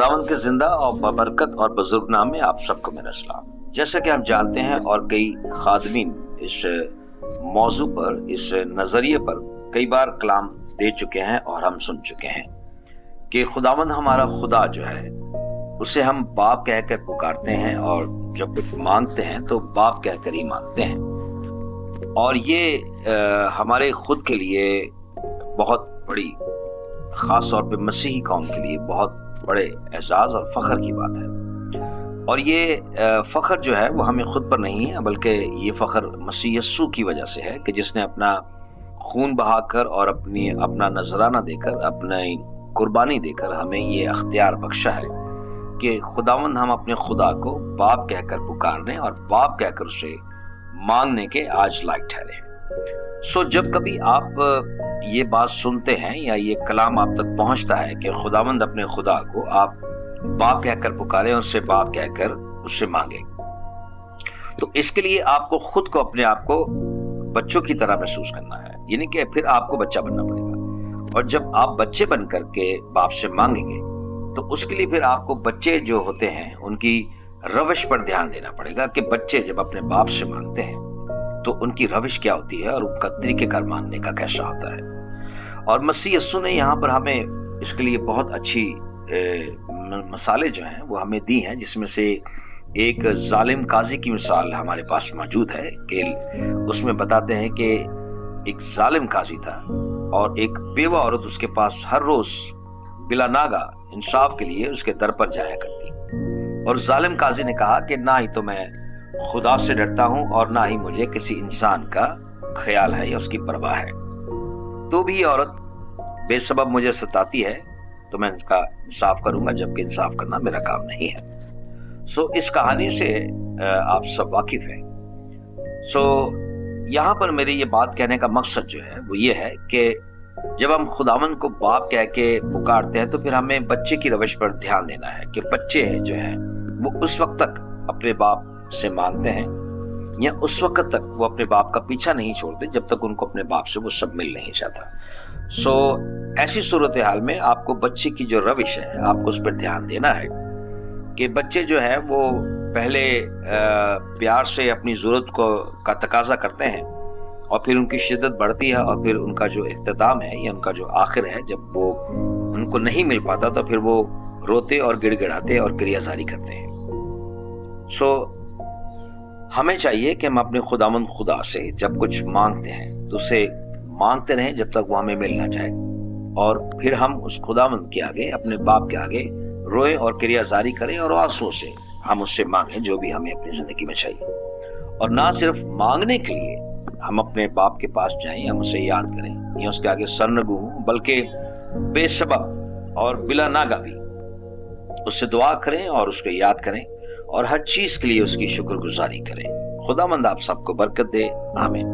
खुदावंद के जिंदा और बबरकत और बुजुर्ग नाम में आप सबको मेरा सलाम। जैसा कि हम जानते हैं और कई खादमीन इस मौजू पर, इस नज़रिए पर कई बार कलाम दे चुके हैं और हम सुन चुके हैं कि खुदावंद हमारा खुदा जो है उसे हम बाप कहकर पुकारते हैं और जब कुछ मांगते हैं तो बाप कहकर ही मांगते हैं। और ये हमारे खुद के लिए बहुत बड़ी, खास तौर पे मसीही कौम के लिए बहुत बड़े एजाज और फख्र की बात है। और ये फख्र जो है वो हमें खुद पर नहीं है, बल्कि ये फख्र मसीह यस्सू की वजह से है कि जिसने अपना खून बहाकर और अपना नजराना देकर, अपनी कुर्बानी देकर हमें ये अख्तियार बख्शा है कि खुदावंद हम अपने खुदा को बाप कहकर पुकारने और बाप कहकर उसे मांगने के आज लायक ठहरे हैं। सो जब कभी आप ये बात सुनते हैं या ये कलाम आप तक पहुंचता है कि खुदावंद अपने खुदा को आप बाप कहकर पुकारें, उससे बाप कहकर उससे मांगे, तो इसके लिए आपको खुद को, अपने आप को बच्चों की तरह महसूस करना है, यानी कि फिर आपको बच्चा बनना पड़ेगा। और जब आप बच्चे बन करके बाप से मांगेंगे तो उसके लिए फिर आपको बच्चे जो होते हैं उनकी रविश पर ध्यान देना पड़ेगा कि बच्चे जब अपने बाप से मांगते हैं तो उनकी रविश क्या होती है और उनका तरीकेकार मांगने का कैसा होता है। और मसीह यस्सू ने यहाँ पर हमें इसके लिए बहुत अच्छी मिसालें जो हैं वो हमें दी हैं, जिसमें से एक जालिम काजी की मिसाल हमारे पास मौजूद है कि उसमें बताते हैं कि एक जालिम काजी था और एक बेवा औरत उसके पास हर रोज बिला नागा इंसाफ के लिए उसके दर पर जाया करती। और जालिम काजी ने कहा कि ना ही तो मैं खुदा से डरता हूं और ना ही मुझे किसी इंसान का ख्याल है या उसकी परवाह है, तो भी औरत बेसबब मुझे सताती है तो मैं इसका इंसाफ करूंगा, जबकि इंसाफ करना मेरा काम नहीं है। सो इस कहानी से आप सब वाकिफ हैं। सो यहाँ पर मेरी ये बात कहने का मकसद जो है वो ये है कि जब हम खुदावंद को बाप कह के पुकारते हैं तो फिर हमें बच्चे की रविश पर ध्यान देना है कि बच्चे जो हैं वो उस वक्त तक अपने बाप से मांगते हैं या उस वक्त तक वो अपने बाप का पीछा नहीं छोड़ते जब तक उनको अपने बाप से वो सब मिल नहीं जाता। सो ऐसी सूरत हाल में आपको बच्चे की जो रविश है आपको उस पर ध्यान देना है कि बच्चे जो है वो पहले प्यार से अपनी जरूरत का तकाजा करते हैं और फिर उनकी शिद्दत बढ़ती है और फिर उनका जो इख्तिताम है या उनका जो आखिर है, जब वो उनको नहीं मिल पाता तो फिर वो रोते और गिड़गिड़ाते और क्रियाजारी करते हैं। सो हमें चाहिए कि हम अपने खुदावंद खुदा से जब कुछ मांगते हैं तो उसे मांगते रहें जब तक वो हमें मिल ना जाए, और फिर हम उस खुदावंद के आगे, अपने बाप के आगे रोएं और क्रियाजारी करें और आंसू से हम उससे मांगें जो भी हमें अपनी जिंदगी में चाहिए। और ना सिर्फ मांगने के लिए हम अपने बाप के पास जाएं, हम उसे याद करें या उसके आगे सरनगू, बल्कि बेसबब और बिला नागा भी उससे दुआ करें और उसको याद करें और हर चीज के लिए उसकी शुक्रगुजारी करें। खुदावंद आप सबको बरकत दे। आमीन।